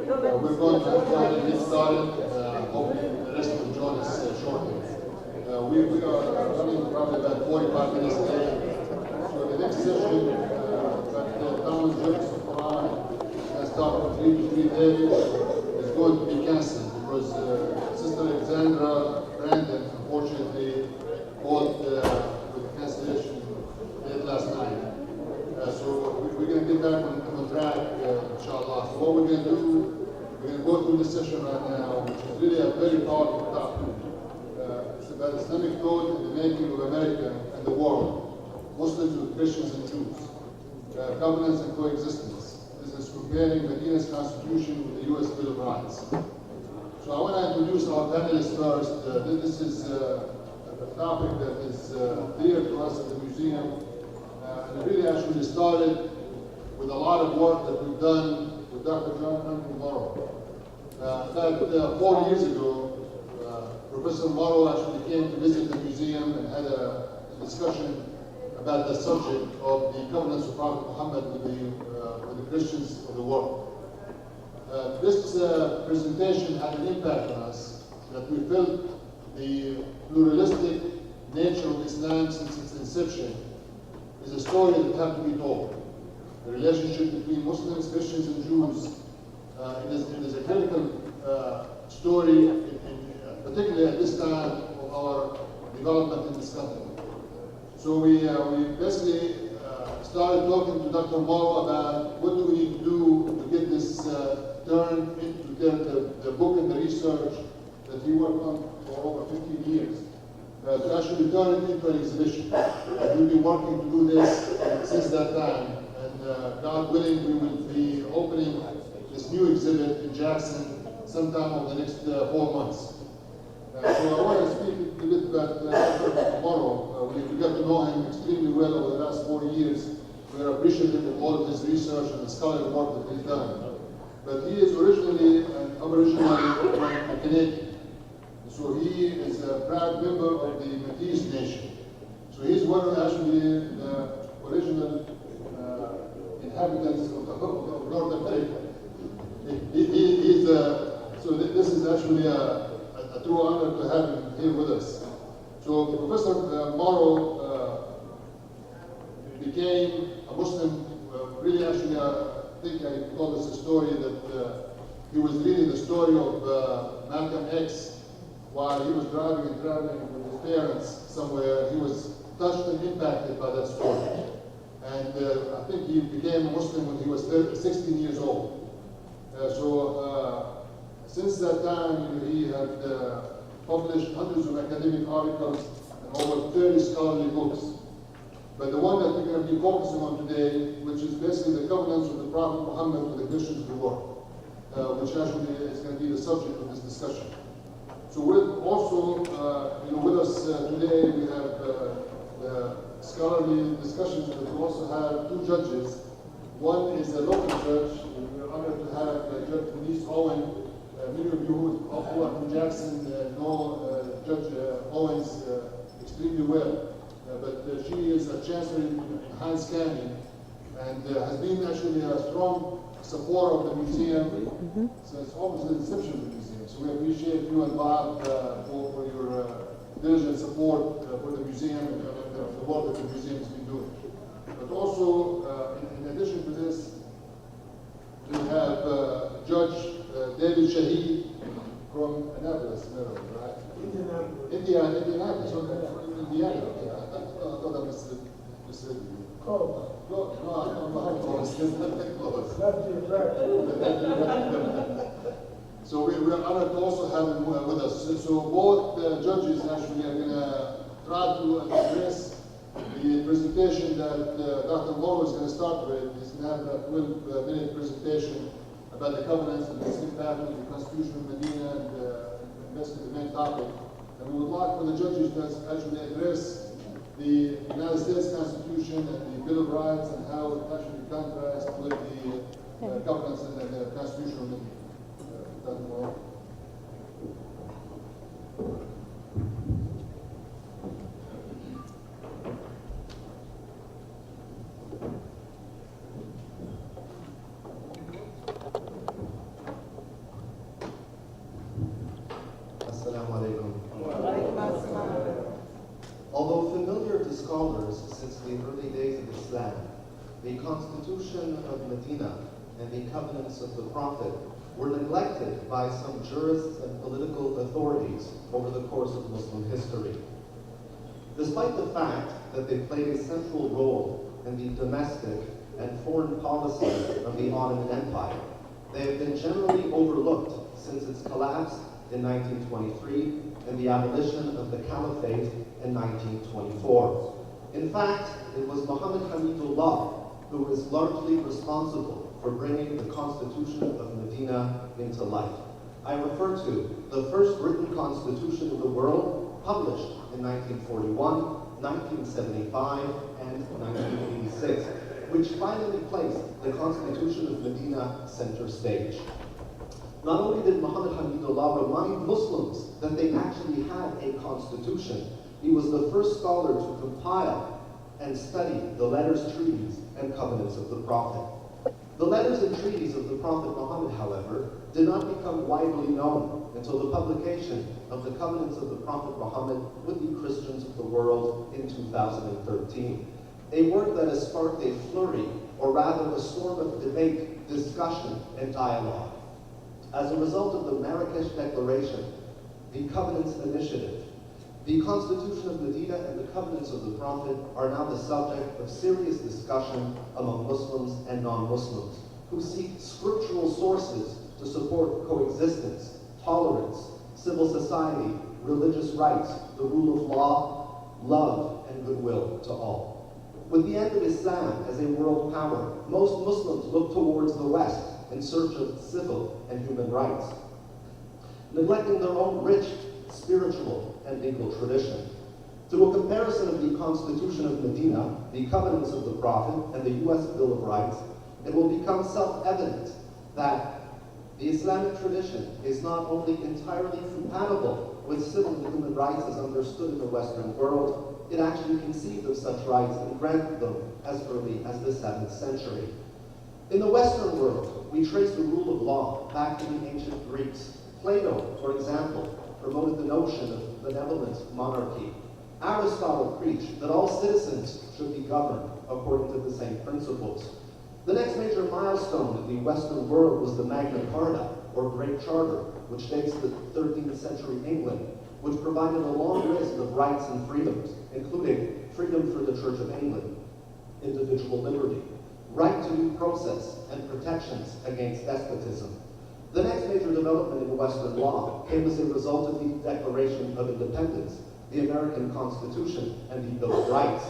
We're going to try to get started. Hopefully the rest will join us shortly. We are running probably about 45 minutes today. So the next session that Thomas Jefferson Quran has started from 3 to 3:30 is going to be cancelled because Sister Alexandra Brandon unfortunately called with cancellation late last night. So we're going to get back on track, inshallah. So what we're going to do, we're going to go through this session right now, which is really a very powerful topic. It's about Islamic thought in the making of America and the world, Muslims with Christians and Jews, governance and coexistence. This is comparing Medina's constitution with the U.S. Bill of Rights. So I want to introduce our panelists first. This is a topic that is dear to us at the museum. And it really actually started with a lot of work that we've done with Dr. John Morrow. About 4 years ago, Professor Morrow actually came to visit the museum and had a discussion about the subject of the covenants of Prophet Muhammad with the Christians of the world. This presentation had an impact on us, that we felt the pluralistic nature of Islam since its inception is a story that has to be told. The relationship between Muslims, Christians, and Jews it is a critical story, particularly at this time of our development in this country. So we basically started talking to Dr. Morrow about what do we need to do to get this turned into the book and the research that he worked on for over 15 years. To actually turn it into an exhibition. We've been working to do this since that time, and God willing, we will be opening this new exhibit in Jackson sometime over the next 4 months. So I want to speak a bit about Dr. Morrow. We got to know him extremely well over the last 4 years. We are appreciative of all of his research and the scholarly work that he's done. But he is originally an Aboriginal from Canada. So he is a proud member of the Métis Nation. So he's one of actually the original inhabitants of North America. So this is actually a true honor to have him here with us. So Professor Morrow became a Muslim, really actually I think I told us a story that he was reading the story of Malcolm X while he was driving and traveling with his parents somewhere. He was touched and impacted by that story. And I think he became a Muslim when he was 16 years old. Since that time, he had published hundreds of academic articles and over 30 scholarly books. But the one that we're going to be focusing on today, which is basically the covenants of the Prophet Muhammad with the Christians of the world, which actually is going to be the subject of this discussion. So with also, with us today, we have scholarly discussions, but we also have 2 judges. One is a local judge, and we're honored to have Judge Denise Owen. Many of you who are from Jackson know Judge Owens extremely well. But she is a chancellor in Hines County and has been actually a strong supporter of the museum since almost the inception of the museum. So we appreciate you and Bob for your diligent support for the museum and the work that the museum has been doing. But also, in addition to this, we have Judge David Shaheed from Annapolis, Maryland, right? Indianapolis. Okay, from Indiana. Okay. I thought I misread you. Close. No, I'm not close. It's not that close. Not geographic. So we are honored to also have him with us. So both judges actually are going to try to address the presentation that Dr. Morrow is going to start with. He's going to have a 12-minute presentation about the covenants and its impact on the Constitution of Medina and basically the main topic. And we would like for the judges to actually address the United States Constitution and the Bill of Rights and how it actually contrasts with the covenants and the Constitution of Medina. Dr. Morrow. scholars since the early days of Islam, the constitution of Medina and the covenants of the Prophet were neglected by some jurists and political authorities over the course of Muslim history. Despite the fact that they played a central role in the domestic and foreign policy of the Ottoman Empire, they have been generally overlooked since its collapse in 1923 and the abolition of the Caliphate in 1924. In fact, it was Muhammad Hamidullah who was largely responsible for bringing the Constitution of Medina into life. I refer to the first written constitution in the world, published in 1941, 1975, and 1986, which finally placed the Constitution of Medina center stage. Not only did Muhammad Hamidullah remind Muslims that they actually had a constitution, he was the first scholar to compile and study the letters, treaties, and covenants of the Prophet. The letters and treaties of the Prophet Muhammad, however, did not become widely known until the publication of the covenants of the Prophet Muhammad with the Christians of the world in 2013. A work that has sparked a flurry, or rather a storm of debate, discussion, and dialogue. As a result of the Marrakesh Declaration, the Covenants Initiative, the Constitution of Medina and the Covenants of the Prophet are now the subject of serious discussion among Muslims and non-Muslims who seek scriptural sources to support coexistence, tolerance, civil society, religious rights, the rule of law, love, and goodwill to all. With the end of Islam as a world power, most Muslims look towards the West in search of civil and human rights, neglecting their own rich spiritual and legal tradition. Through a comparison of the Constitution of Medina, the Covenants of the Prophet, and the U.S. Bill of Rights, it will become self-evident that the Islamic tradition is not only entirely compatible with civil and human rights as understood in the Western world, it actually conceived of such rights and granted them as early as the 7th century. In the Western world, we trace the rule of law back to the ancient Greeks. Plato, for example, promoted the notion of benevolent monarchy. Aristotle preached that all citizens should be governed according to the same principles. The next major milestone in the Western world was the Magna Carta, or Great Charter, which dates to 13th century England, which provided a long list of rights and freedoms, including freedom for the Church of England, individual liberty, right to due process, and protections against despotism. The next major development in Western law came as a result of the Declaration of Independence, the American Constitution, and the Bill of Rights.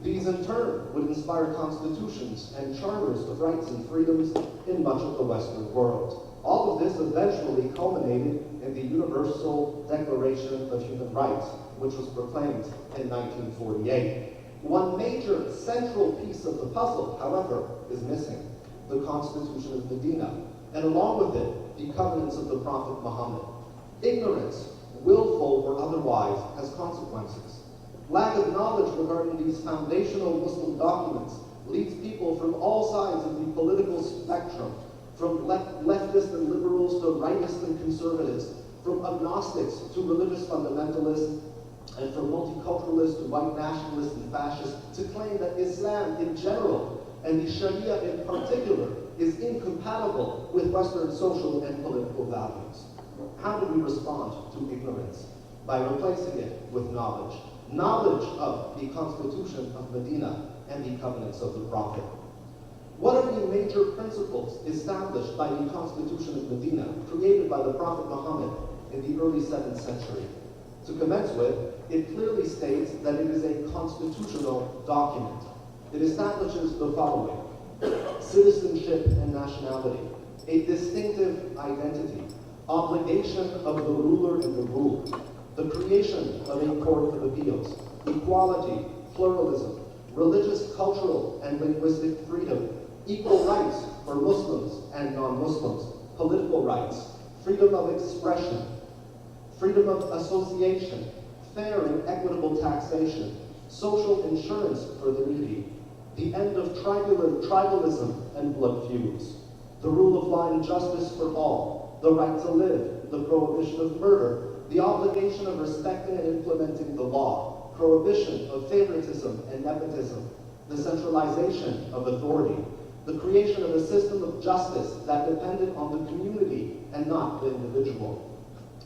These, in turn, would inspire constitutions and charters of rights and freedoms in much of the Western world. All of this eventually culminated in the Universal Declaration of Human Rights, which was proclaimed in 1948. One major central piece of the puzzle, however, is missing: the Constitution of Medina, and along with it, the covenants of the Prophet Muhammad. Ignorance, willful or otherwise, has consequences. Lack of knowledge regarding these foundational Muslim documents leads people from all sides of the political spectrum, from leftists and liberals to rightists and conservatives, from agnostics to religious fundamentalists, and from multiculturalists to white nationalists and fascists, to claim that Islam in general, and the Sharia in particular, is incompatible with Western social and political values. How do we respond to ignorance? By replacing it with knowledge. Knowledge of the Constitution of Medina and the covenants of the Prophet. What are the major principles established by the Constitution of Medina, created by the Prophet Muhammad in the early 7th century? To commence with, it clearly states that it is a constitutional document. It establishes the following: citizenship and nationality, a distinctive identity, obligation of the ruler and the ruled, the creation of a court of appeals, equality, pluralism, religious, cultural, and linguistic freedom, equal rights for Muslims and non-Muslims, political rights, freedom of expression, freedom of association, fair and equitable taxation, social insurance for the needy, the end of tribalism and blood feuds, the rule of law and justice for all, the right to live, the prohibition of murder, the obligation of respecting and implementing the law, prohibition of favoritism and nepotism, the centralization of authority, the creation of a system of justice that depended on the community and not the individual,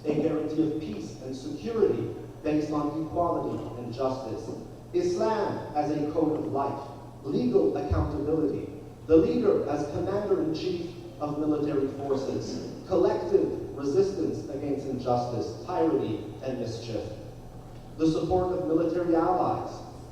a guarantee of peace and security based on equality and justice, Islam as a code of life, legal accountability, the leader as commander-in-chief of military forces, collective resistance against injustice, tyranny, and mischief, the support of military allies,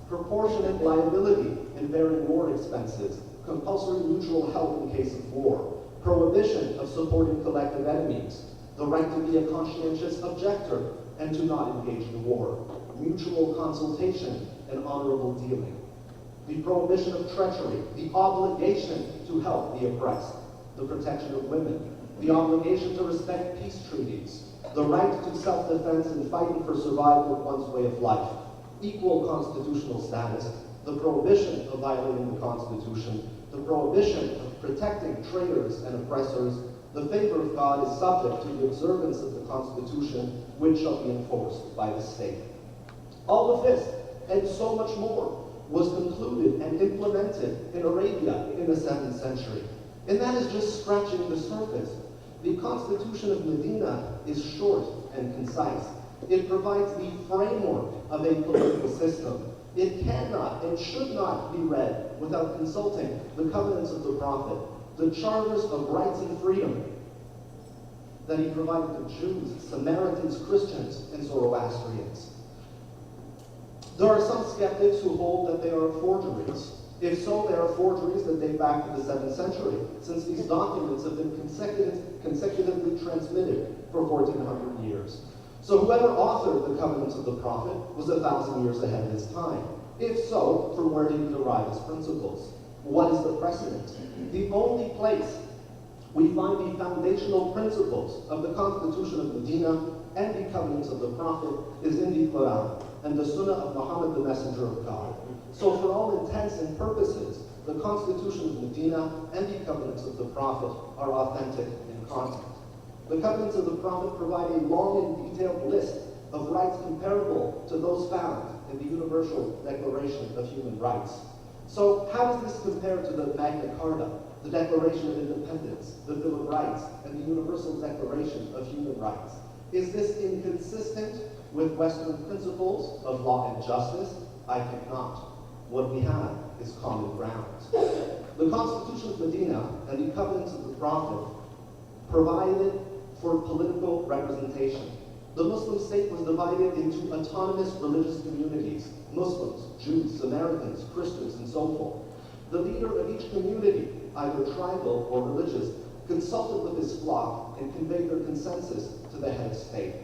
proportionate liability in bearing war expenses, compulsory mutual help in case of war, prohibition of supporting collective enemies, the right to be a conscientious objector and to not engage in war, mutual consultation and honorable dealing, the prohibition of treachery, the obligation to help the oppressed, the protection of women, the obligation to respect peace treaties, the right to self-defense and fighting for survival of one's way of life, equal constitutional status, the prohibition of violating the Constitution, the prohibition of protecting traitors and oppressors, the favor of God is subject to the observance of the Constitution, which shall be enforced by the state. All of this, and so much more, was concluded and implemented in Arabia in the 7th century. And that is just scratching the surface. The Constitution of Medina is short and concise. It provides the framework of a political system. It cannot and should not be read without consulting the covenants of the Prophet, the charters of rights and freedom that he provided to Jews, Samaritans, Christians, and Zoroastrians. There are some skeptics who hold that they are forgeries. If so, they are forgeries that date back to the 7th century, since these documents have been consecutively transmitted for 1,400 years. So whoever authored the covenants of the Prophet was 1,000 years ahead of his time. If so, from where did he derive his principles? What is the precedent? The only place we find the foundational principles of the Constitution of Medina and the covenants of the Prophet is in the Quran and the Sunnah of Muhammad, the Messenger of God. So for all intents and purposes, the Constitution of Medina and the covenants of the Prophet are authentic in content. The covenants of the Prophet provide a long and detailed list of rights comparable to those found in the Universal Declaration of Human Rights. So how does this compare to the Magna Carta, the Declaration of Independence, the Bill of Rights, and the Universal Declaration of Human Rights? Is this inconsistent with Western principles of law and justice? I think not. What we have is common ground. The Constitution of Medina and the covenants of the Prophet provided for political representation. The Muslim state was divided into autonomous religious communities, Muslims, Jews, Samaritans, Christians, and so forth. The leader of each community, either tribal or religious, consulted with his flock and conveyed their consensus to the head of state.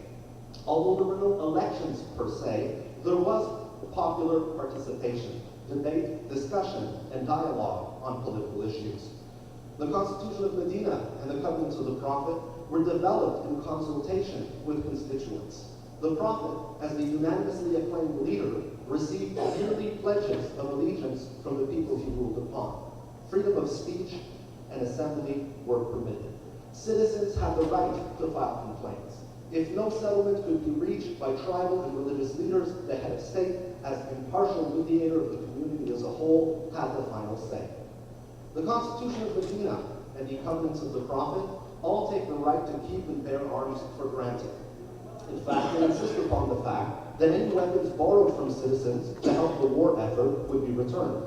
Although there were no elections per se, there was popular participation, debate, discussion, and dialogue on political issues. The Constitution of Medina and the covenants of the Prophet were developed in consultation with constituents. The Prophet, as the unanimously acclaimed leader, received yearly pledges of allegiance from the people he ruled upon. Freedom of speech and assembly were permitted. Citizens had the right to file complaints. If no settlement could be reached by tribal and religious leaders, the head of state, as impartial mediator of the community as a whole, had the final say. The Constitution of Medina and the covenants of the Prophet all take the right to keep and bear arms for granted. In fact, they insist upon the fact that any weapons borrowed from citizens to help the war effort would be returned.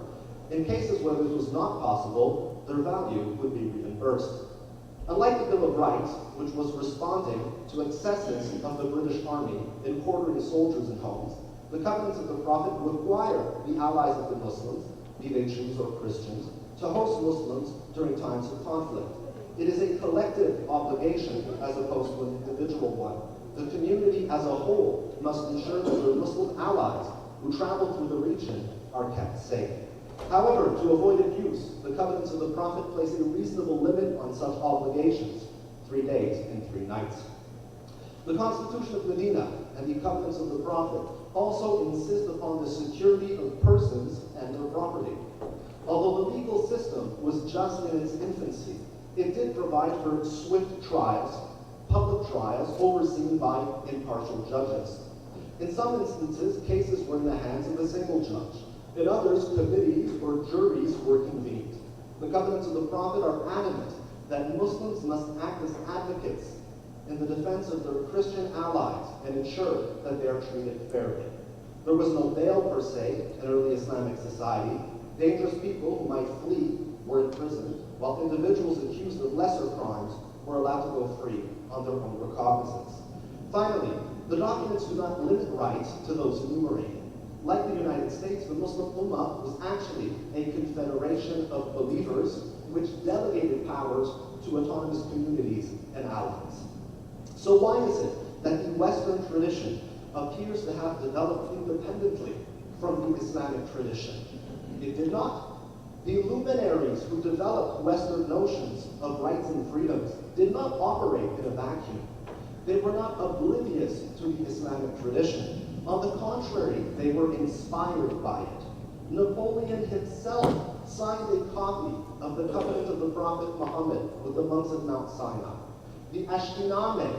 In cases where this was not possible, their value would be reimbursed. Unlike the Bill of Rights, which was responding to excesses of the British Army in quartering soldiers in homes, the covenants of the Prophet require the allies of the Muslims, be they Jews or Christians, to host Muslims during times of conflict. It is a collective obligation as opposed to an individual one. The community as a whole must ensure that their Muslim allies who travel through the region are kept safe. However, to avoid abuse, the covenants of the Prophet place a reasonable limit on such obligations, 3 days and 3 nights. The Constitution of Medina and the covenants of the Prophet also insist upon the security of persons and their property. Although the legal system was just in its infancy, it did provide for swift trials, public trials overseen by impartial judges. In some instances, cases were in the hands of a single judge. In others, committees or juries were convened. The covenants of the Prophet are adamant that Muslims must act as advocates in the defense of their Christian allies and ensure that they are treated fairly. There was no bail per se in early Islamic society. Dangerous people who might flee were imprisoned, while individuals accused of lesser crimes were allowed to go free on their own recognizance. Finally, the documents do not limit rights to those enumerated. Like the United States, the Muslim Ummah was actually a confederation of believers which delegated powers to autonomous communities and allies. So why is it that the Western tradition appears to have developed independently from the Islamic tradition? It did not. The luminaries who developed Western notions of rights and freedoms did not operate in a vacuum. They were not oblivious to the Islamic tradition. On the contrary, they were inspired by it. Napoleon himself signed a copy of the Covenant of the Prophet Muhammad with the monks of Mount Sinai. The Ashkenaz,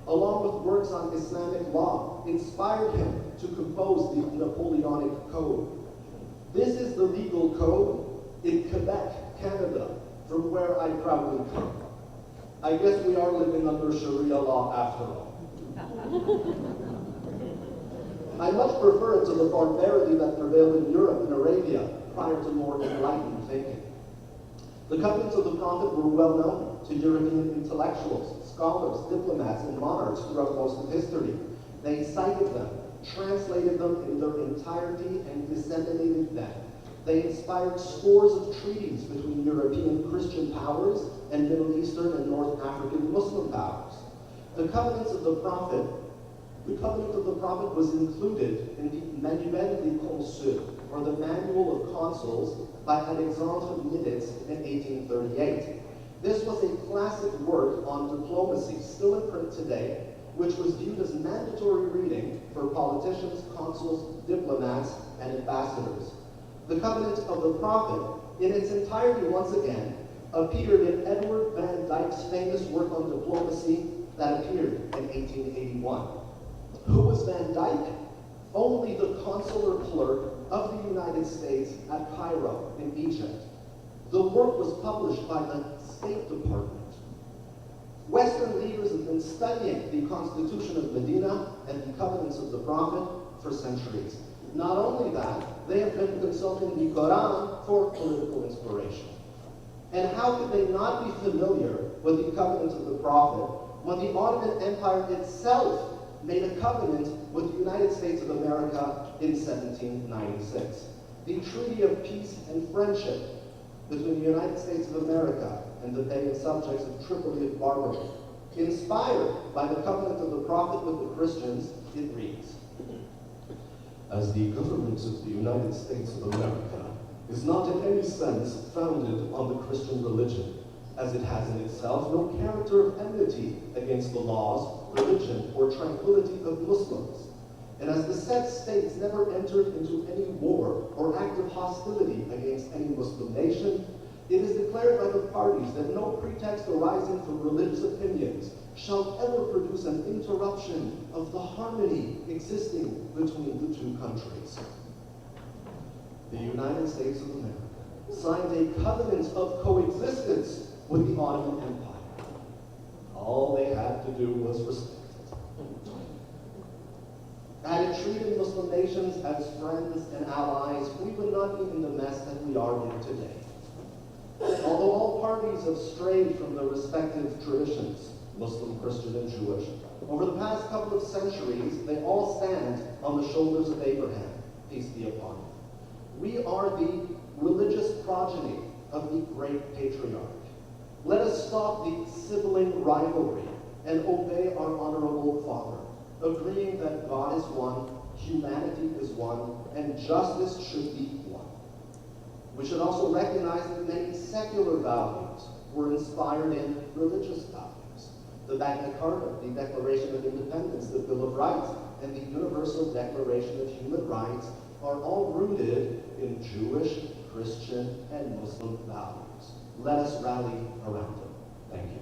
along with works on Islamic law, inspired him to compose the Napoleonic Code. This is the legal code in Quebec, Canada, from where I proudly come. I guess we are living under Sharia law after all. I much prefer it to the barbarity that prevailed in Europe and Arabia prior to more enlightened thinking. The covenants of the Prophet were well known to European intellectuals, scholars, diplomats, and monarchs throughout most of history. They cited them, translated them in their entirety, and disseminated them. They inspired scores of treaties between European Christian powers and Middle Eastern and North African Muslim powers. The covenants of the Prophet was included in the Manuel des Consuls, or the Manual of Consuls, by Alexandre Niditz in 1838. This was a classic work on diplomacy, still in print today, which was viewed as mandatory reading for politicians, consuls, diplomats, and ambassadors. The Covenant of the Prophet, in its entirety once again, appeared in Edward Van Dyke's famous work on diplomacy that appeared in 1881. Who was Van Dyke? Only the consular clerk of the United States at Cairo in Egypt. The work was published by the State Department. Western leaders have been studying the Constitution of Medina and the Covenants of the Prophet for centuries. Not only that, they have been consulting the Quran for political inspiration. And how could they not be familiar with the Covenant of the Prophet when the Ottoman Empire itself made a covenant with the United States of America in 1796? The Treaty of Peace and Friendship between the United States of America and the pagan subjects of Tripoli of Barbary. Inspired by the Covenant of the Prophet with the Christians, it reads, "As the government of the United States of America is not in any sense founded on the Christian religion, as it has in itself no character of enmity against the laws, religion, or tranquility of Muslims, and as the said states never entered into any war or act of hostility against any Muslim nation, it is declared by the parties that no pretext arising from religious opinions shall ever produce an interruption of the harmony existing between the two countries." The United States of America signed a covenant of coexistence with the Ottoman Empire. All they had to do was respect it. Had it treated Muslim nations as friends and allies, we would not be in the mess that we are in today. Although all parties have strayed from their respective traditions, Muslim, Christian, and Jewish, over the past couple of centuries, they all stand on the shoulders of Abraham, peace be upon him. We are the religious progeny of the great patriarch. Let us stop the sibling rivalry and obey our honorable Father, agreeing that God is one, humanity is one, and justice should be one. We should also recognize that many secular values were inspired in religious values. The Magna Carta, the Declaration of Independence, the Bill of Rights, and the Universal Declaration of Human Rights are all rooted in Jewish, Christian, and Muslim values. Let us rally around them. Thank you.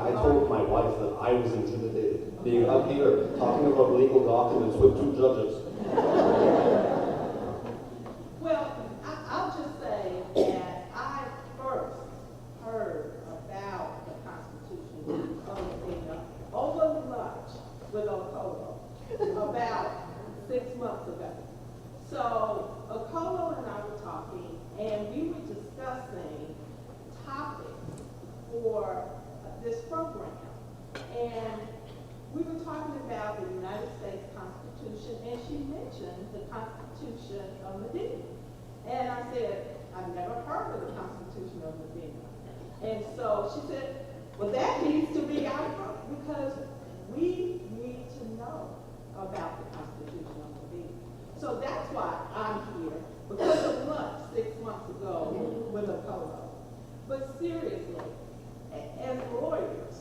I told my wife that I was intimidated, being up here talking about legal documents with two judges. Well, I'll just say that I first heard about the Constitution of Medina over lunch with Okolo about 6 months ago. So Okolo and I were talking, and we were discussing topics for this program. And we were talking about the United States Constitution, and she mentioned the Constitution of Medina. And I said, I've never heard of the Constitution of Medina. And so she said, well, that needs to be our book, because we need to know about the Constitution of Medina. So that's why I'm here, because of lunch 6 months ago with a polo. But seriously, as lawyers,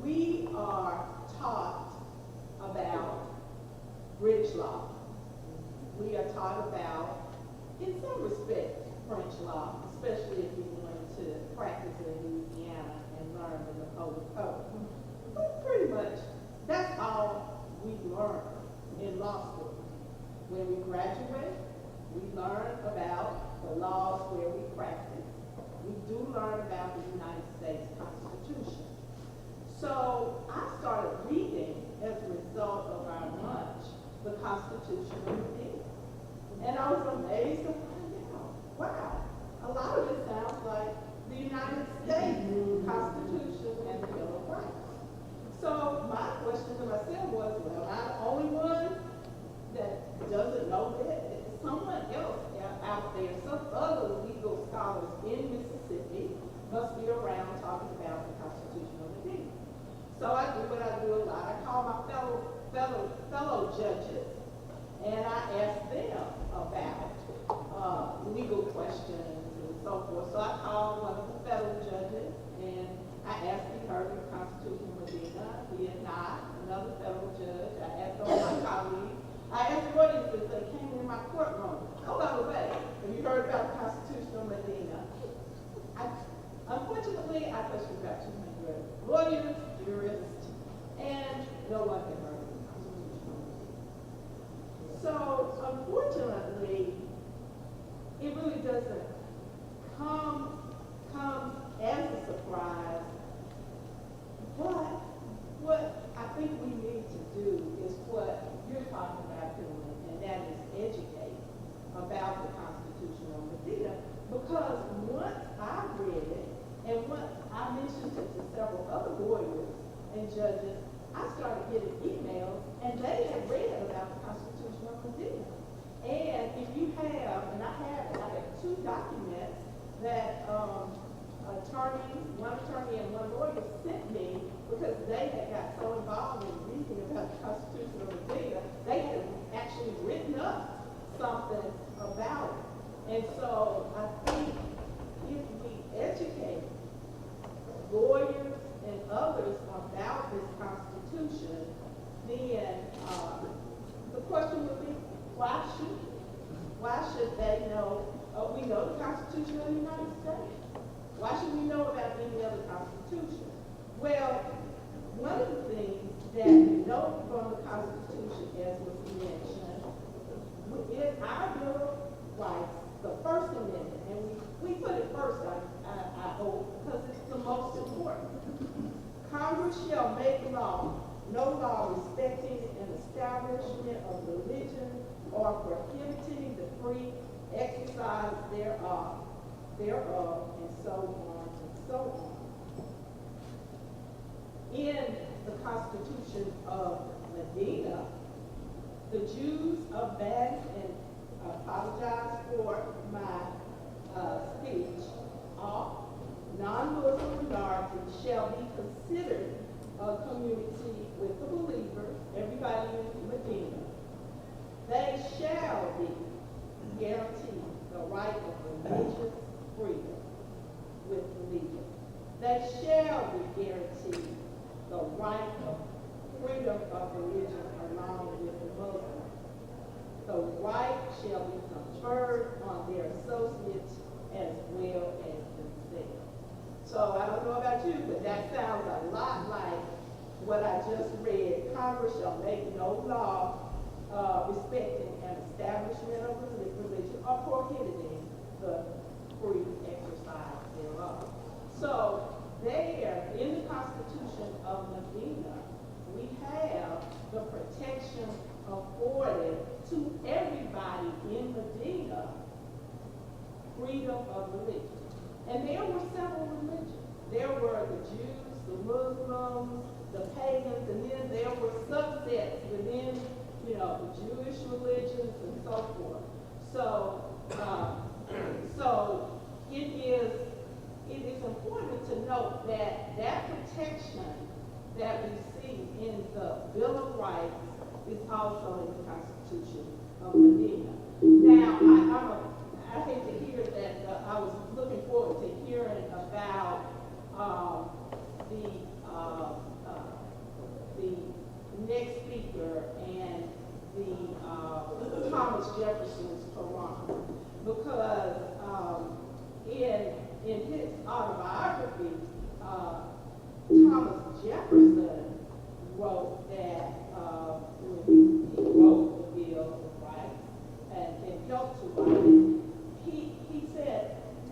we are taught about British law. We are taught about, in some respects, French law, especially if you're going to practice in Louisiana and learn the Napoleon Code. But pretty much, that's all we learn in law school. When we graduate, we learn about the laws where we practice. We do learn about the United States Constitution. So I started reading, as a result of our lunch, the Constitution of Medina. And I was amazed to find out, wow, a lot of it sounds like the United States Constitution and the Bill of Rights. So my question to myself was, well, am I the only one that doesn't know that? Someone else out there, some other legal scholars in Mississippi must be around talking about the Constitution of Medina. So I do what I do a lot. I call my fellow judges, and I ask them about legal questions and so forth. So I called one of the fellow judges, and I asked if he heard of the Constitution of Medina. He had not. Another federal judge. I asked all my colleagues. I asked lawyers if they came in my courtroom. Oh, by the way, have you heard about the Constitution of Medina? Unfortunately, I questioned about 200 lawyers, jurists, and no one had heard of the Constitution of Medina. So, unfortunately, it really doesn't come as a surprise. But what I think we need to do is what you're talking about doing, and that is educate about the Constitution of Medina. Because once I read it, and once I mentioned it to several other lawyers and judges, I started getting emails, and they had read about the Constitution of Medina. And if you have, and I have 2 documents that one attorney and one lawyer sent me, because they had got so involved in reading about the Constitution of Medina, they had actually written up something about it. And so I think if we educate lawyers and others about this Constitution, then the question would be, why should they know? We know the Constitution of the United States. Why should we know about any other constitution? Well, one of the things that we know from the Constitution, as was mentioned, is our Bill of Rights, the First Amendment, and we put it first, I hope, because it's the most important. Congress shall make law, no law respecting an establishment of religion or prohibiting the free exercise thereof, and so on and so on. In the Constitution of Medina, the Jews of Bad, and I apologize for my speech, all non-Muslim minorities shall be considered a community with the believers, everybody in Medina. They shall be guaranteed the right of religious freedom with believers. They shall be guaranteed the right of freedom of religion along with the Muslims. The right shall be conferred on their associates as well as themselves. So I don't know about you, but that sounds a lot like what I just read. Congress shall make no law respecting an establishment of religion or prohibiting the free exercise thereof. So there, in the Constitution of Medina, we have the protection afforded to everybody in Medina, freedom of religion. And there were several religions. There were the Jews, the Muslims, the pagans, and then there were subsets within, the Jewish religions and so forth. So, it is important to note that that protection that we see in the Bill of Rights is also in the Constitution of Medina. Now, I hate to hear that. I was looking forward to hearing about the next speaker and the Thomas Jefferson's Quran, because in his autobiography, Thomas Jefferson wrote that when he wrote the Bill of Rights and helped to write it, he said,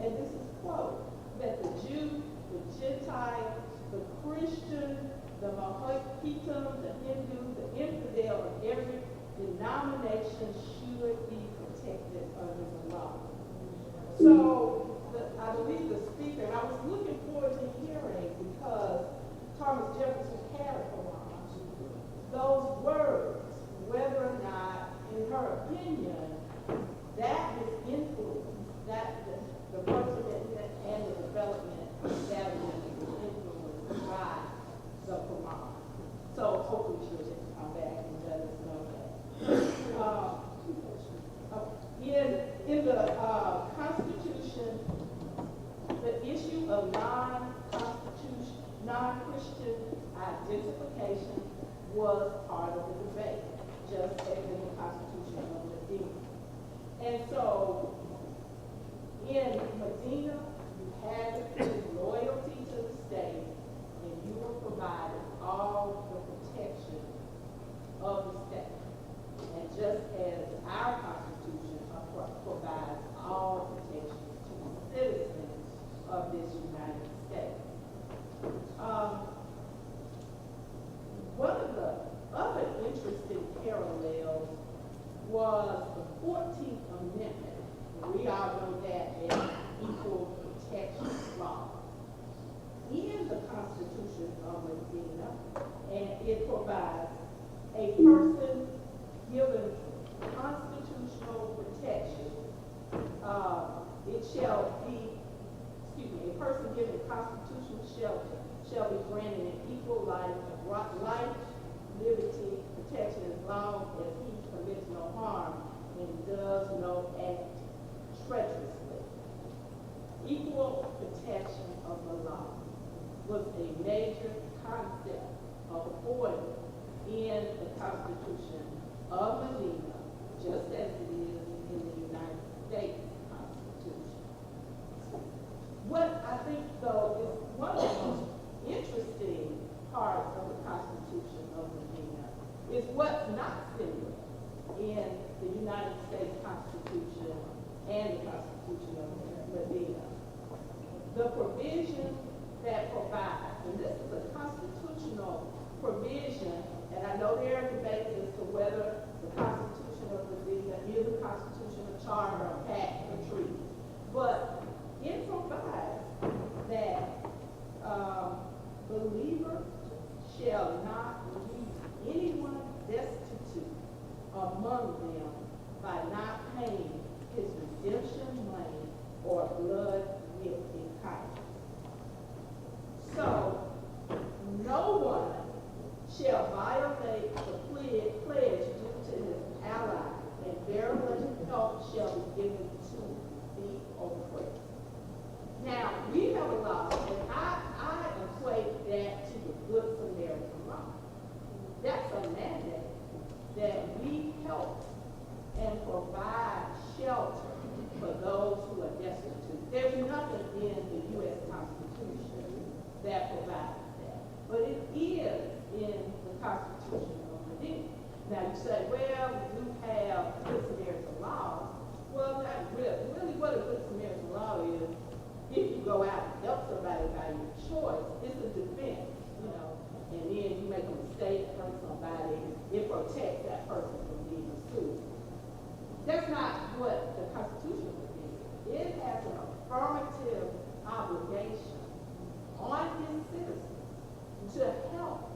and this is quote, that the Jew, the Gentile, the Christian, the Mohican, the Hindu, the infidel of every denomination should be protected under the law. So I believe the speaker, and I was looking forward to hearing, because Thomas Jefferson had a Quran, those words, whether or not, in her opinion, that was influenced, that the person and the development that was influenced by the Quran. So hopefully she'll just come back and let us know that. In the Constitution, the issue of non-Christian identification was part of the debate, just as in the Constitution of Medina. And so, in Medina, you had to prove loyalty to the state, and you were provided all the protection of the state. And just as our Constitution provides all protections to the citizens of this United States. One of the other interesting parallels was the 14th Amendment. We all know that as equal protection law. In the Constitution of Medina, and it provides a person given constitutional protection, a person given constitutional shelter shall be granted an equal life, liberty, protection as long as he commits no harm and does no act treacherously. Equal protection of the law was a major concept afforded in the Constitution of Medina, just as it is in the United States Constitution. What I think, though, is one of the most interesting parts of the Constitution of Medina is what's not similar in the United States Constitution and the Constitution of Medina. The provision that provides, and this is a constitutional provision, and I know there are debates as to whether the Constitution of Medina is a constitutional charter, a pact, a treaty, but it provides that believers shall not leave anyone destitute among them by not paying his redemption money or blood with in kind. So, no one shall violate the pledge due to his ally, and bearable help shall be given to the oppressed. Now, we have a law, and I equate that to the Good Samaritan law. That's a mandate that we help and provide shelter for those who are destitute. There's nothing in the U.S. Constitution say, well, we do have good Samaritan laws. Well, not really what a good Samaritan law is, if you go out and help somebody by your choice, it's a defense, you know, and then you make a mistake, hurt somebody, it protects that person from being sued. That's not what the Constitution would be. It has an affirmative obligation on its citizens to help,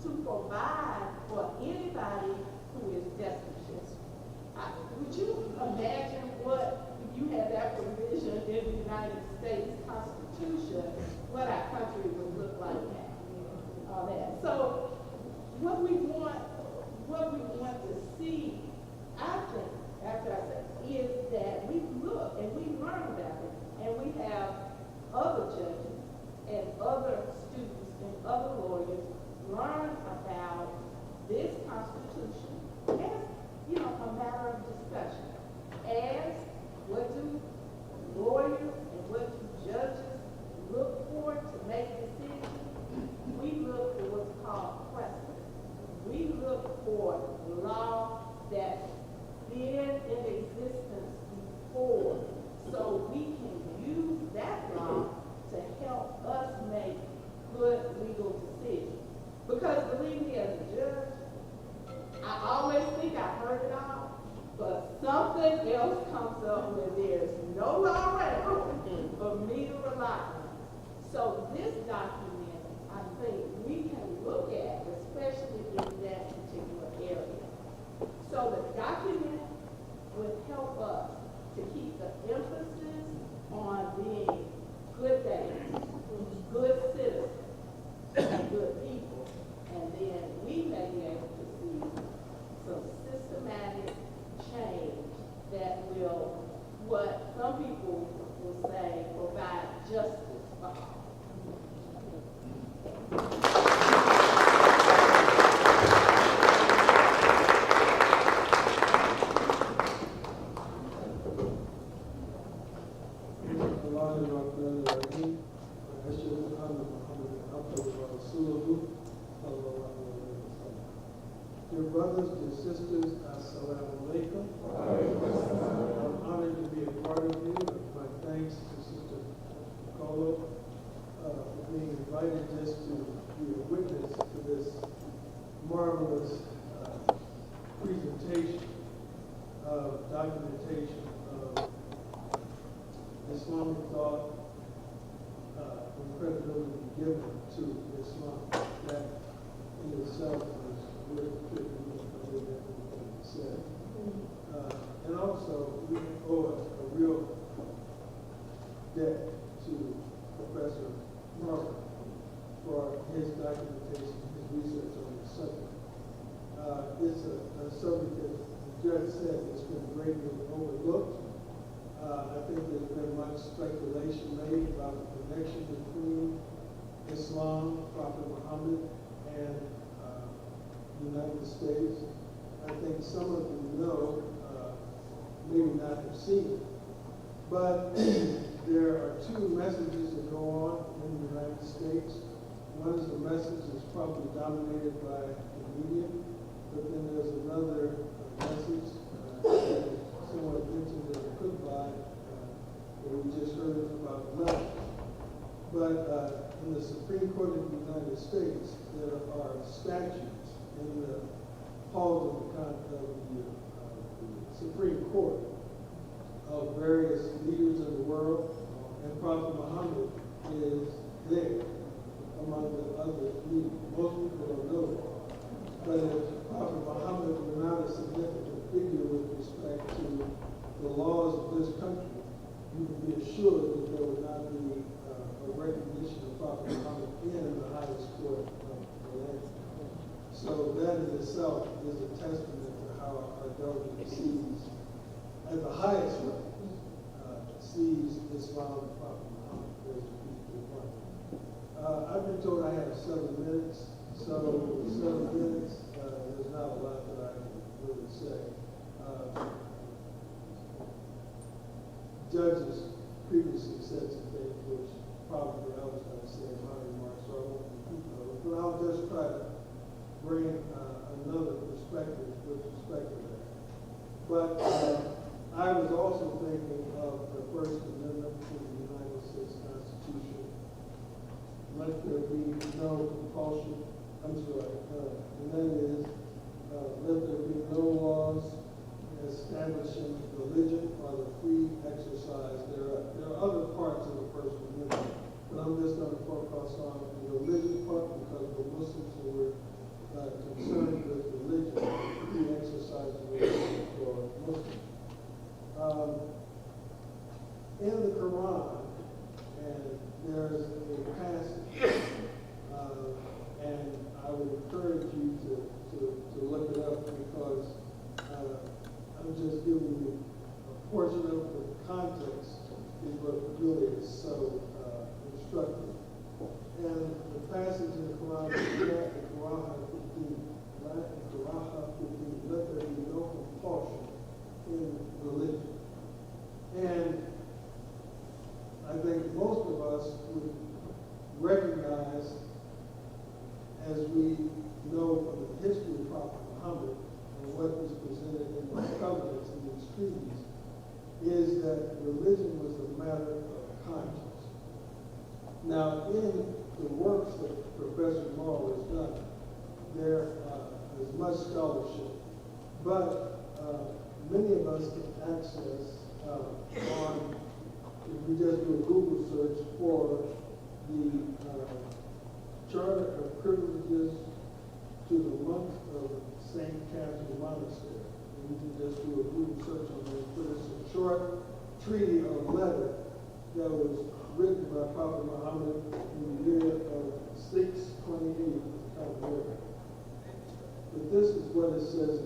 to provide for anybody who is destitute. Would you imagine what, if you had that provision in the United States Constitution, what our country would look like now? All that. So what we want to see, I think, after I said, is that we look and we learn about it, and we have other judges and other students and other lawyers learn about this Constitution as, you know, a matter of discussion. As what do lawyers and what do judges look for to make decisions? We look for what's called precedent. We look for law that's been in existence before, so we can use that law to help us make good legal decisions. Because believe me, as a judge, I always think I heard it all, but something else comes up where there's no law around for me to rely on. So this document, I think we can look at, especially in that particular area. So the document would help us to keep the emphasis on being good days, good citizens, and good people. And then we may be able to see some systematic change that will, what some people will say, provide justice for all. Dear brothers, dear sisters, assalamu alaikum. I'm honored to be a part of you. My thanks to Sister Colo for being invited just to be a witness to this marvelous presentation of documentation of Islamic thought and credibility given to Islam. That in itself is worth said. And also, we owe a real debt to Professor Morrow for his documentation, his research on the subject. It's a subject that the judge said has been greatly overlooked. I think there's been much speculation made about the connection between Islam, Prophet Muhammad, and the United States. I think some of you know, maybe not have seen it, but there are two messages that go on in the United States. One is the message that's probably dominated by the media, but then there's another message that is somewhat mentioned in the Khutbah that we just heard about left. But in the Supreme Court of the United States, there are statutes in the halls of the Supreme Court of various leaders of the world, and Prophet Muhammad is there among the other leaders. Most people don't know that. But if Prophet Muhammad were not a significant figure with respect to the laws of this country, you can be assured that there would not be a recognition of Prophet Muhammad in the highest court of the land. So that in itself is a testament to how our government sees, at the highest level, sees Islam and Prophet Muhammad as a peaceful one. I've been told I have 7 minutes, so 7 minutes, there's not a lot that I can really say. Judges previously said some things which probably I was going to say in my remarks, so I won't repeat those, but I'll just try to bring another perspective perspective with respect to that. But I was also thinking of the First Amendment to the United States Constitution. Let there be no compulsion, and that is, let there be no laws establishing religion or the free exercise thereof. There are other parts of the First Amendment, but I'm just going to focus on the religion part because we're Muslims and we're concerned with religion, free exercise of religion for Muslims. In the Quran, and there's a passage, and I would encourage you to look it up because I'm just giving you a portion of the context is what really is so instructive. And the passage in the Quran is let there be no compulsion in religion. And I think most of us would recognize, as we know from the history of Prophet Muhammad and what is presented in the covenants and these treaties, is that religion was a matter of conscience. Now, in the works that Professor Morrow has done, there is much scholarship, but many of us can access on, if we just do a Google search for the Charter of Privileges to the monks of St. Catherine Monastery. And you can just do a Google search on there. But it's a short treaty or letter that was written by Prophet Muhammad in the year of 628 of the calendar. But this is what it says.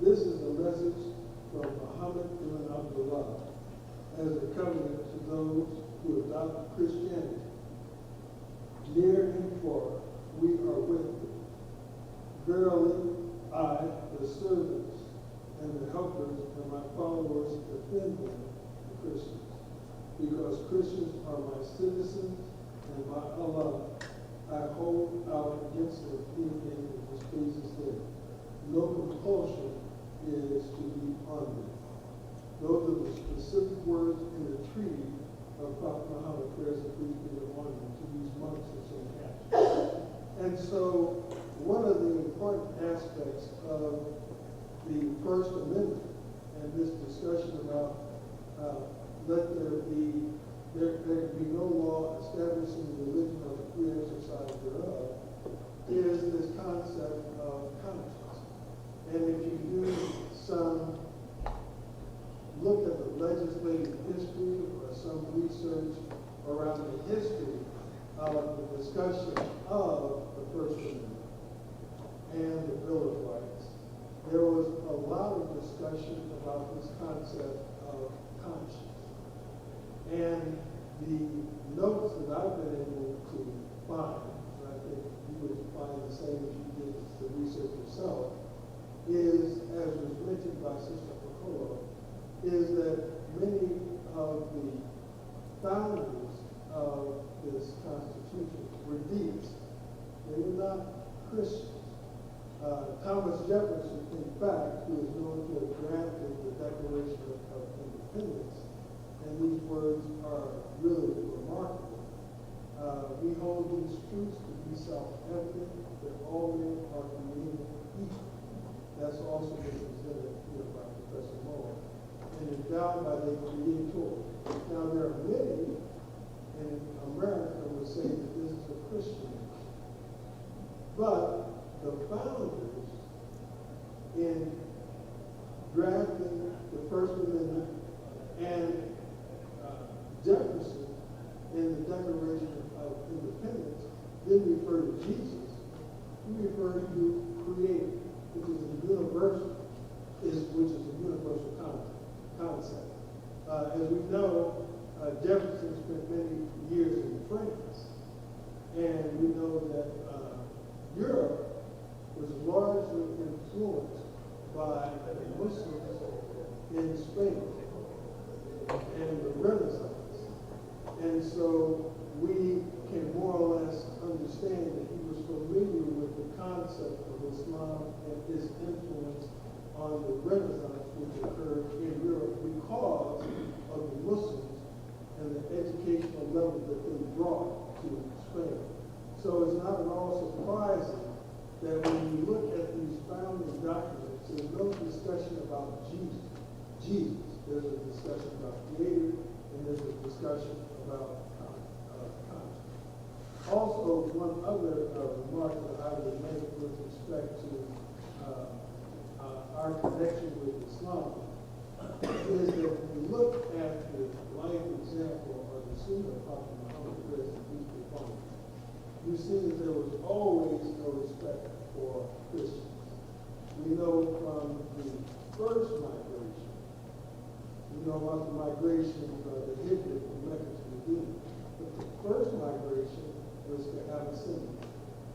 This is a message from Muhammad ibn Abdullah as a covenant to those who adopt Christianity. Near and far, we are with you. Verily, I, the servants and the helpers and my followers defend them, the Christians, because Christians are my citizens, and by Allah, I hold out against them anything that displeases them. No compulsion is to be on them. Those are the specific words in the treaty of Prophet Muhammad, prayers and peace be upon him, to these monks of St. Catherine. And so, one of the important aspects of the First Amendment and this discussion about let there can be no law establishing the religion or the free exercise thereof is this concept of conscience. And if you do some look at the legislative history or some research around the history of the discussion of the First Amendment and the Bill of Rights, there was a lot of discussion about this concept of conscience. And the notes that I've been able to find, and I think you would find the same if you did the research yourself, is, as was mentioned by Sister Piccolo, is that many of the founders of this Constitution were deists. They were not Christians. Thomas Jefferson, in fact, who is known to have drafted the Declaration of Independence, and these words are really remarkable. We hold these truths to be self-evident, that all men are created equal. That's also been presented here by Professor Morrow, and endowed by the Creator. Now, there are many in America who would say that this is a Christian nation. But the founders, in drafting the First Amendment and Jefferson in the Declaration of Independence didn't refer to Jesus. He referred to Creator, which is a universal concept. As we know, Jefferson spent many years in France, and we know that Europe was largely influenced by the Muslims in Spain and the Renaissance. And so we can more or less understand that he was familiar with the concept concept of Islam and its influence on the Renaissance which occurred in Europe because of the Muslims and the educational level that they brought to Spain. So it's not at all surprising that when you look at these founding documents, there's no discussion about Jesus. There's a discussion about Creator, and there's a discussion about conscience. Also, one other remark that I would make with respect to our connection with Islam is that when you look at the life example of the Sunnah of Prophet Muhammad, peace be upon him, you see that there was always no respect for Christians. We know from the first migration, we know about the migration of the Hijra from Mecca to Medina, but the first migration was to Abyssinia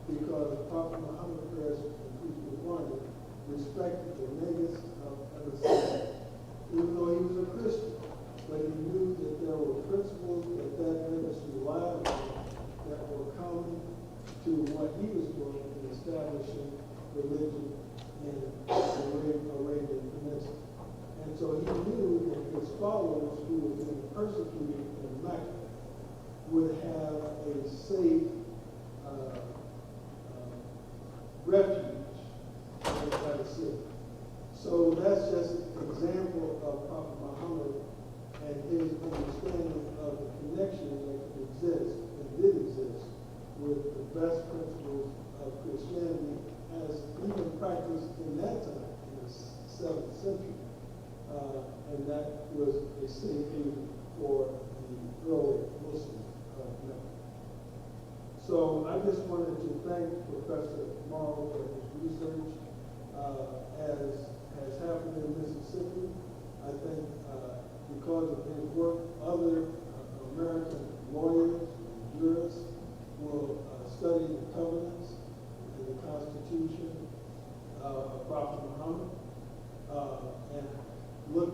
because Prophet Muhammad, peace be upon him, respected the negus of Abyssinia, even though he was a Christian, but he knew that there were principles that negus relied on that were common to what he was doing in establishing religion in the Arabian Peninsula. And so he knew that his followers who were being persecuted in Mecca would have a safe refuge in Palestine. So that's just an example of Prophet Muhammad and his understanding of the connection that could exist and did exist with the best principles of Christianity as even practiced in that time, in the 7th century. And that was a safe haven for the early Muslims of Mecca. So I just wanted to thank Professor Morrow for his research. As has happened in Mississippi, I think because of his work, other American lawyers and jurists will study the covenants and the Constitution of Prophet Muhammad and look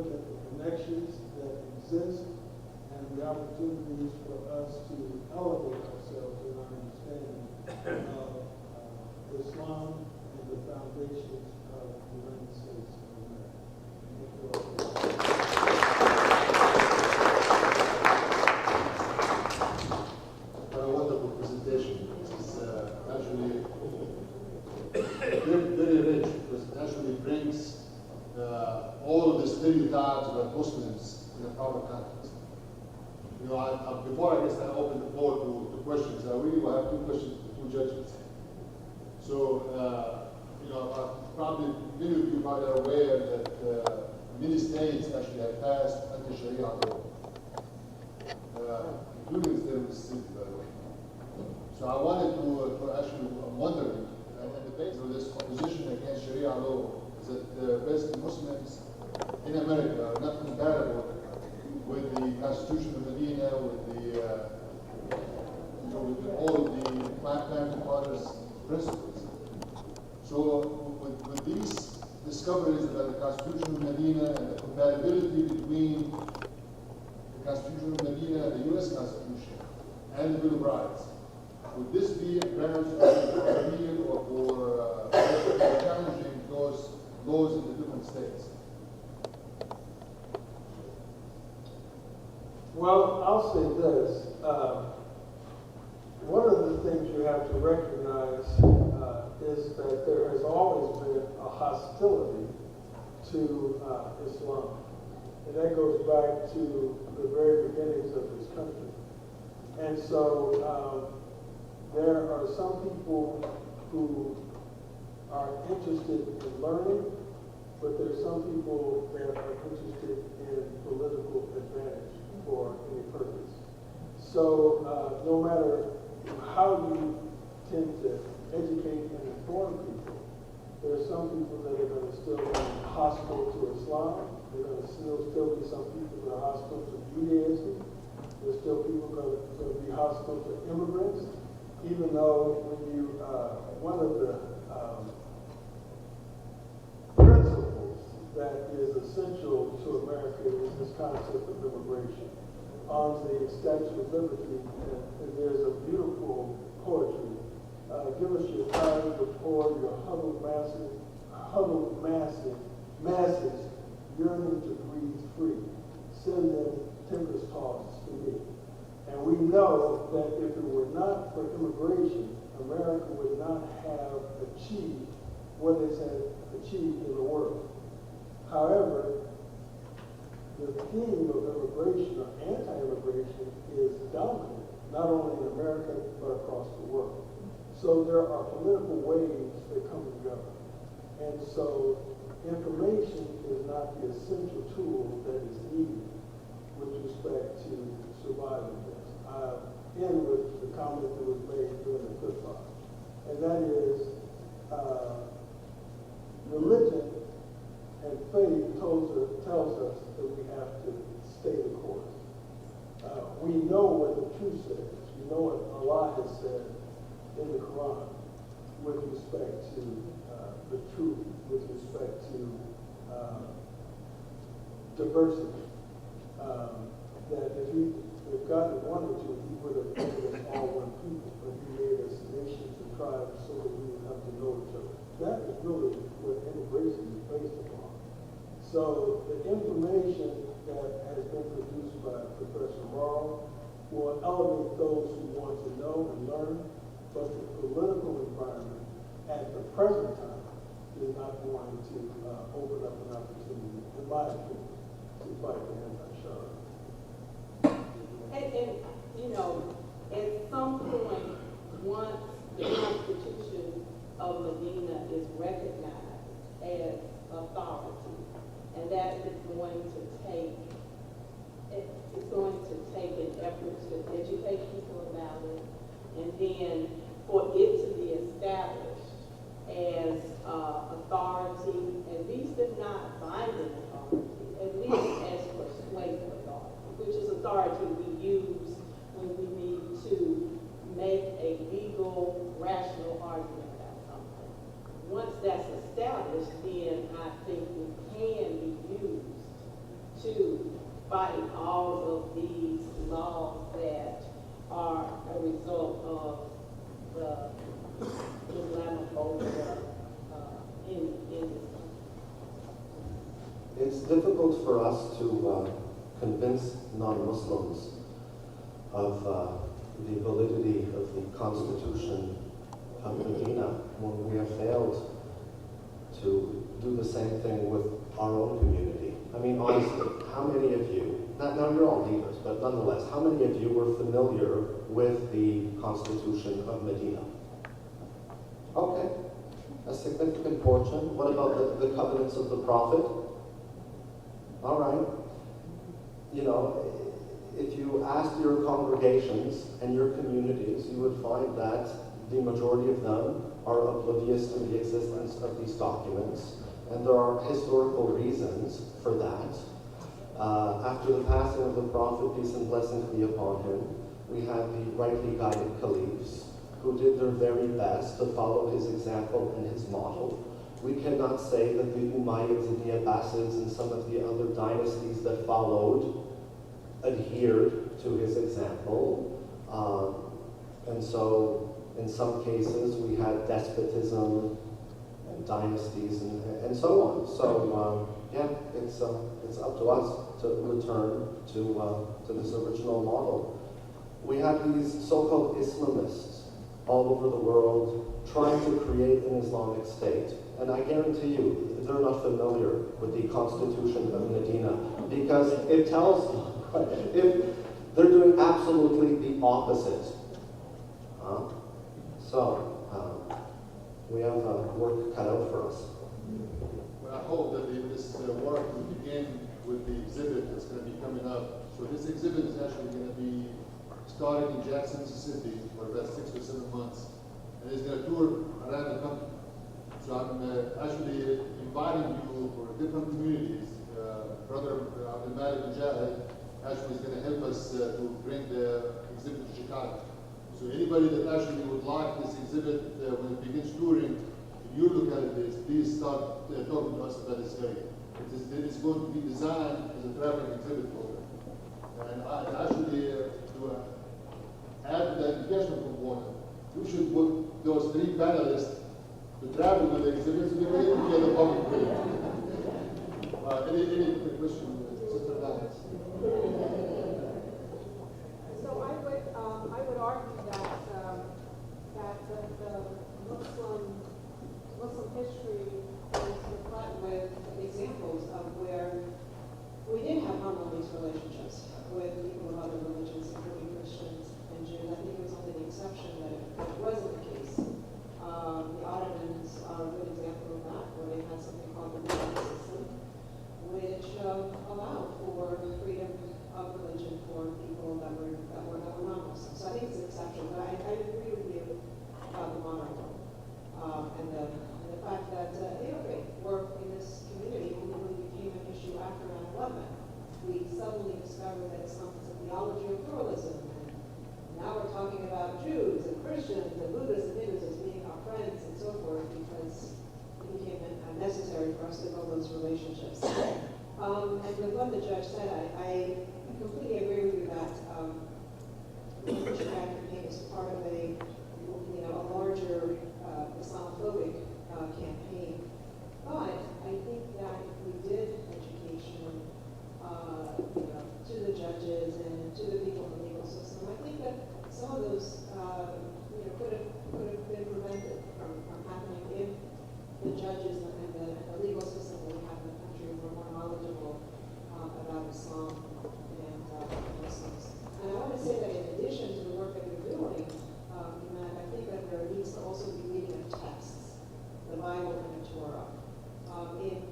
at the connections that exist and the opportunities for us to elevate ourselves in our understanding of Islam and the foundations of the United States of America. Thank you all. What a wonderful presentation. This is actually very rich because it actually brings all of the stereotypes about Muslims in a proper context. You know, before I guess I open the floor to questions, I really will have two questions to two judges. So, you know, probably many of you probably are aware that many states actually have passed anti-Sharia law, including the state of Mississippi, by the way. So I wanted to actually, I'm wondering, and the basis of this opposition against Sharia law is that basically Muslims in America are not compatible with the Constitution of Medina, with the, you know, with all of the Planned Fathers principles. So with these discoveries about the Constitution of Medina and the compatibility between the Constitution of Medina and the U.S. Constitution and the Bill of Rights, would this be a grounds for appeal or for challenging those laws in the different states? Well, I'll say this. One of the things you have to recognize is that there has always been a hostility to Islam. And that goes back to the very beginnings of this country. And so there are some people who are interested in learning, but there are some people that are interested in political advantage for any purpose. So no matter how you tend to educate and inform people, there are some people that are going to still be hostile to Islam. There are going to still be some people that are hostile to Judaism. There's still people going to be hostile to immigrants, even though when you, one of the principles that is essential to America is this concept of immigration. On the Statue of Liberty, and there's a beautiful poetry Give us your time before your huddled masses yearning to breathe free. Send them tempest tossed to me. And we know that if it were not for immigration, America would not have achieved what it has achieved in the world. However, the theme of immigration or anti-immigration is dominant, not only in America, but across the world. So there are political waves that come together. And so information is not the essential tool that is needed with respect to surviving this. I end with the comment that was made during the flip-flop, and that is religion and faith tells us that we have to stay the course. We know what the truth says. We know what Allah has said in the Quran with respect to the truth, with respect to diversity. That if God had wanted to, he would have made us all one people, but he made us nations and tribes so that we would have to know each other. That is really what integration is based upon. So the information that has been produced by Professor Morrow will elevate those who want to know and learn, but the political environment at the present time is not going to open up an opportunity, in my opinion, to fight the anti-Shah. And, you know, at some point, once the Constitution of Medina is recognized as authority, and that is going to take, it's going to take an effort to educate people about it, and then for it to be established as authority, at least if not binding authority, at least as persuasive authority, which is authority we use when we need to make a legal, rational argument about something. Once that's established, then I think it can be used to fight all of these laws that are a result of the Islamophobia in this country. It's difficult for us to convince non-Muslims of the validity of the Constitution of Medina when we have failed to do the same thing with our own community. I mean, honestly, how many of you, now you're all leaders, but nonetheless, how many of you were familiar with the Constitution of Medina? Okay, a significant portion. What about the covenants of the Prophet? All right. You know, if you asked your congregations and your communities, you would find that the majority of them are oblivious to the existence of these documents, and there are historical reasons for that. After the passing of the Prophet, peace and blessings be upon him, we had the rightly guided caliphs who did their very best to follow his example and his model. We cannot say that the Umayyads and the Abbasids and some of the other dynasties that followed adhered to his example. And so, in some cases, we had despotism and dynasties and so on. So, yeah, it's up to us to return to this original model. We have these so-called Islamists all over the world trying to create an Islamic state. And I guarantee you, they're not familiar with the Constitution of Medina, because it tells them, if they're doing absolutely the opposite. We have work cut out for us. Well, I hope that this work will begin with the exhibit that's going to be coming up. So this exhibit is actually going to be starting in Jackson, Mississippi for about 6 or 7 months. And it's going to tour around the country. So I'm actually inviting you for different communities. Brother Abdul Malik Mujahid actually is going to help us to bring the exhibit to Chicago. So anybody that actually would like this exhibit when it begins touring in your localities, please start talking to us about this area. It's going to be designed as a traveling exhibit program. And actually, to add to the educational component, we should put those three panelists to travel to the exhibits to get the public opinion. Any question, Sister Nana? So I would argue that the Muslim history is replete with examples of where we did have harmonious relationships with people of other religions, including Christians and Jews. I think it was only the exception that it wasn't the case. The Ottomans are a good example of that, where they had something called the Medina system, which allowed for freedom of religion for people that were non-Muslim. So I think it's an exception, but I agree with you about the Morrow and the fact that immigrant work in this community only really became an issue after 9/11. We suddenly discovered that it's a theology of pluralism, and now we're talking about Jews and Christians and Buddhists and Hindus as being our friends and so forth, because it became necessary for us to build those relationships. And with what the judge said, I completely agree with you that the Christian campaign is part of a larger Islamophobic campaign. But I think that if we did education, to the judges and to the people in the legal system, I think that some of those, could have been prevented from happening if the judges and the legal system that we have in the country were more knowledgeable about Islam and Muslims. And I want to say that in addition to the work that we're doing, I think that there needs to also be reading of texts, the Bible and the Torah.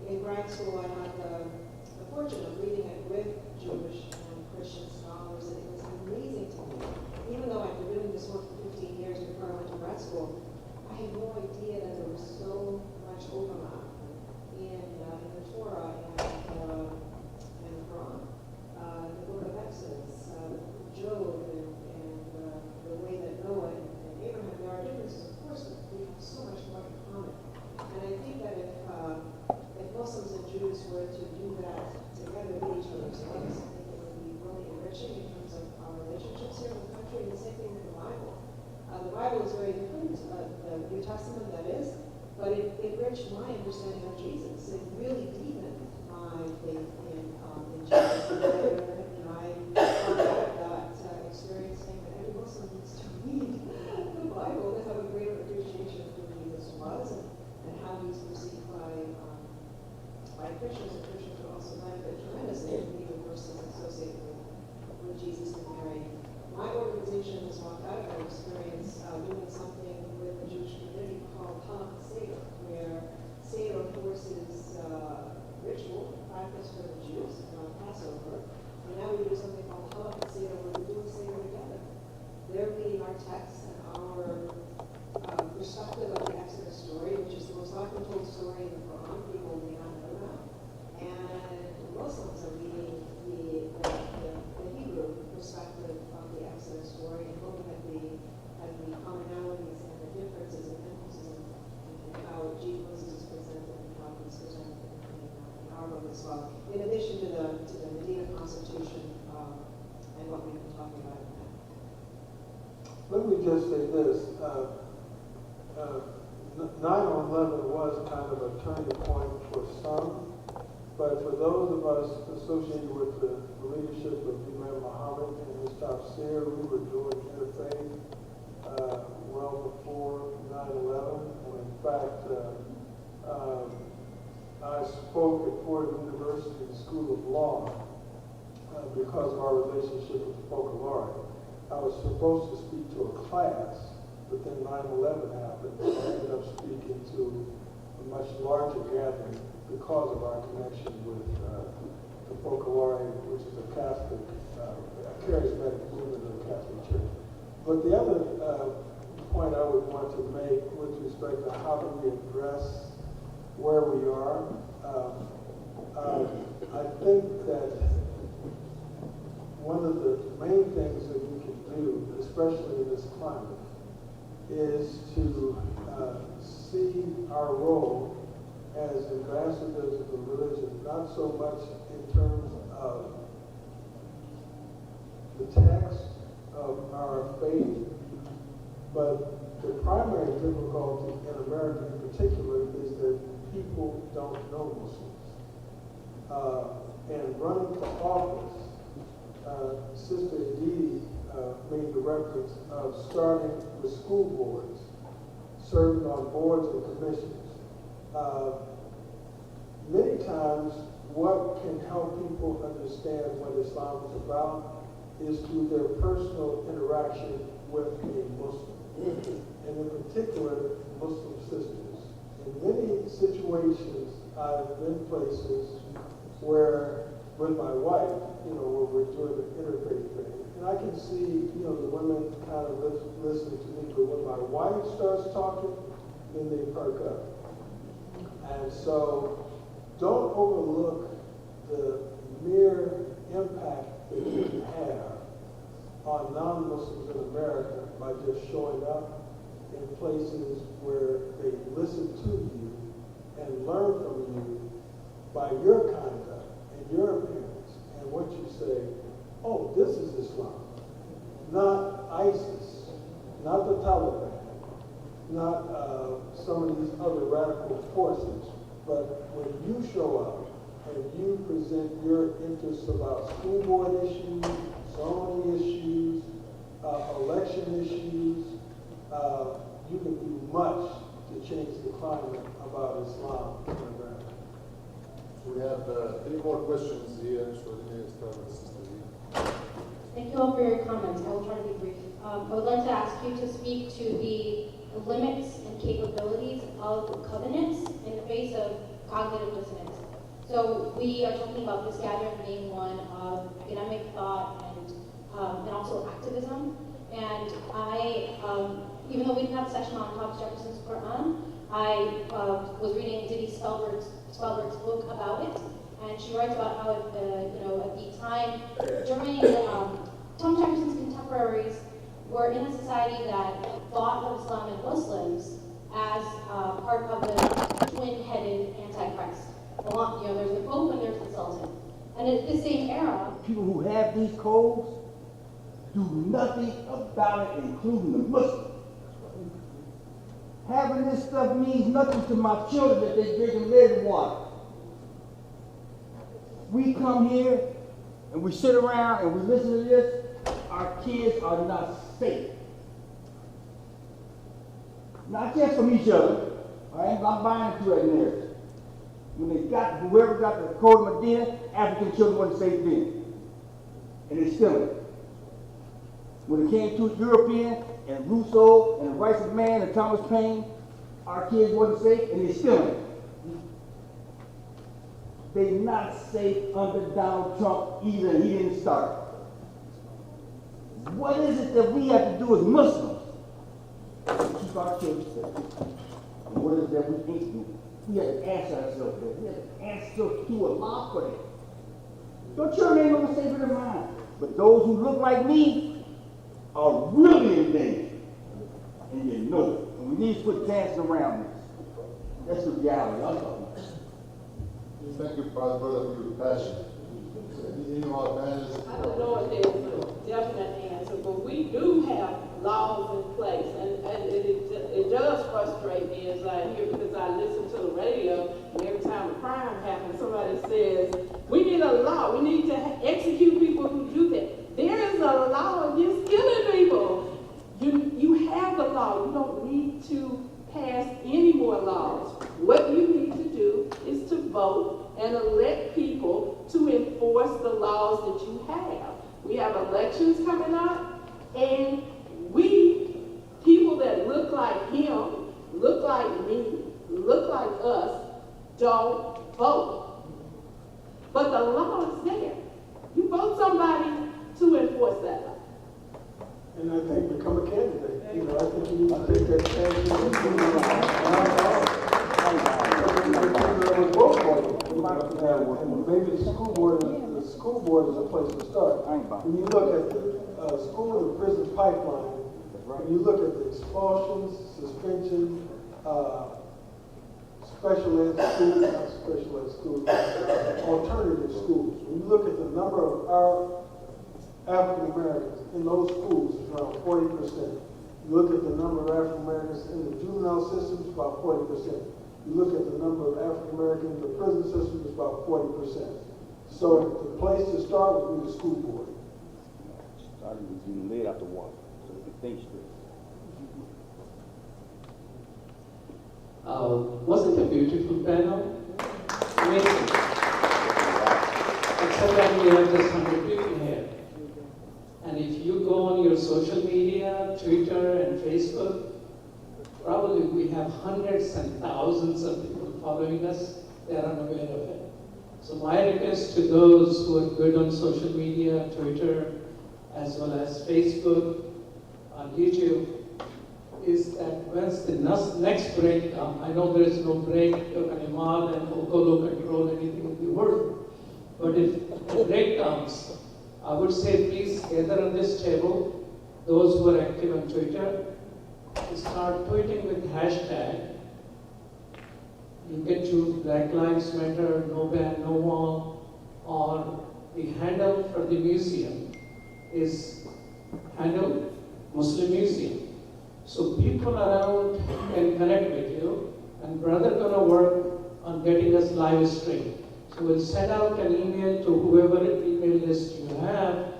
In grad school, I had the fortune of reading it with Jewish and Christian scholars, and it was amazing to me. Even though I've been doing this work for 15 years before I went to grad school, I had no idea that there was so much overlap in the Torah and the Quran, the book of Exodus, Job, and the way that Noah and Abraham, there are differences, of course, but we have so much more in common. And I think that if Muslims and Jews were to do that together with each other's lives, I think it would be really enriching in terms of our relationships here in the country, and the same thing with the Bible. The Bible is very different, the New Testament that is, but it enriched my understanding of Jesus. It really deepened my faith in Jesus. And I found out that experiencing that every Muslim needs to read the Bible to have a greater appreciation of who Jesus was and how he's perceived by Christians, and Christians would also benefit tremendously from the verses associated with Jesus and Mary. My organization has walked out of that experience doing something with the Jewish community called Hanukkah Seder, where Seder, of course, is ritual practice for the Jews around Passover. And now we do something called Hanukkah Seder, where we do a Seder together. They're reading our texts and our perspective of the Exodus story, which is the most often told story in the Quran. People may not know that. And Muslims are reading the Hebrew perspective of the Exodus story and looking at the commonalities and the differences and emphasis in how Jesus is presented and how he's presented in our book as well. In addition to the Medina Constitution and what we've been talking about in that. Let me just say this. 9/11 was kind of a turning point for some, but for those of us associated with the leadership of Imam Muhammad and his tafsir, we were doing interfaith well before 9/11. And in fact, I spoke at Fordham University School of Law because of our relationship with Focolare. I was supposed to speak to a class, but then 9/11 happened, so I ended up speaking to a much larger gathering because of our connection with the Focolare, which is a Catholic, charismatic movement of the Catholic Church. But the other point I would want to make with respect to how do we address where we are, I think that one of the main things that we can do, especially in this climate, is to see our role as ambassadors of the religion, not so much in terms of the text of our faith, But the primary difficulty in America in particular is that people don't know Muslims. And running for office, Sister Edie made the reference of starting with school boards, serving on boards and commissions. Many times, what can help people understand what Islam is about is through their personal interaction with a Muslim, and in particular, Muslim sisters. In many situations, I've been places where, with my wife, where we're doing the interfaith thing, and I can see, the women kind of listen to me, but when my wife starts talking, then they perk up. And so, don't overlook the mere impact that you can have on non-Muslims in America by just showing up in places where they listen to you and learn from you by your conduct and your appearance and what you say. Oh, this is Islam, not ISIS, not the Taliban, not some of these other radical forces. But when you show up and you present your interests about school board issues, zoning issues, election issues, you can do much to change the climate about Islam in America. We have any more questions here, so let me start with Sister Lee. Thank you all for your comments. I will try to be brief. I would like to ask you to speak to the limits and capabilities of covenants in the face of cognitive dissonance. So we are talking about this gathering being one of academic thought and also activism. And I, even though we didn't have a session on Thomas Jefferson's Quran, I was reading Didi Spellberg's book about it, and she writes about how, at the time, Germany, Thomas Jefferson's contemporaries were in a society that thought of Islam and Muslims as part of the twin-headed Antichrist. There's the Pope and there's the Sultan. And at the same era, people who have these codes do nothing about it, including the Muslims. Having this stuff means nothing to my children that they drink lead water. We come here and we sit around and we listen to this. Our kids are not safe. Not just from each other. I'm buying into that narrative. Whoever got the code of Medina, African children wasn't safe then. And they still ain't. When it came to European and Rousseau and the rights of man and Thomas Paine, our kids wasn't safe and they still ain't. They not safe under Donald Trump either, he didn't start. What is it that we have to do as Muslims to keep our children safe? And what is it that we ain't doing? We have to ask ourselves that. We have to ask ourselves to Allah for that. Your children ain't no safer than mine. But those who look like me are really in danger. And you know it. And we need to quit dancing around this. That's the reality I'm talking about. Thank you, Brother, for your passion. Any more advances? I don't know if there's a definite answer, but we do have laws in place, and it does frustrate me as I hear, because I listen to the radio, and every time a crime happens, somebody says, we need a law, we need to execute people who do that. There is a law against killing people. You have the law, you don't need to pass any more laws. What you need to do is to vote and elect people to enforce the laws that you have. We have elections coming up, and we, people that look like him, look like me, look like us, don't vote. But the law is there. You vote somebody to enforce that law. And I think become a candidate. I think you need to take that chance. And maybe the school board is a place to start. When you look at the school and prison pipeline, when you look at the expulsions, suspension, alternative schools. When you look at the number of our African Americans in those schools, it's around 40%. You look at the number of African Americans in the juvenile system, it's about 40%. You look at the number of African Americans in the prison system, it's about 40%. So the place to start would be the school board. Starting with you laid out the water, so you can think straight. Wasn't a beautiful panel? Amazing. Except that we have just 100 people here. And if you go on your social media, Twitter and Facebook, probably we have hundreds and thousands of people following us. They are unaware of it. So my request to those who are good on social media, Twitter, as well as Facebook, on YouTube, is that once the next break comes, I know there is no break anymore and Okolo control anything in the world, but if the break comes, I would say please gather on this table, those who are active on Twitter, start tweeting with hashtag. You get to Black Lives Matter, No Ban, No Wall, or the handle for the museum is handle Muslim Museum. So people around can connect with you, and brother gonna work on getting us live stream. So we'll send out an email to whoever email list you have,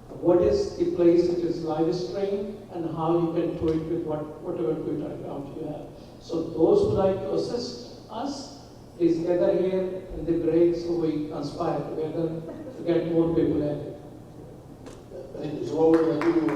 what is the place it is live stream, and how you can tweet with whatever Twitter account you have. So those who like to assist us, please gather here in the break so we conspire together to get more people in. Thank you. So what we're going to do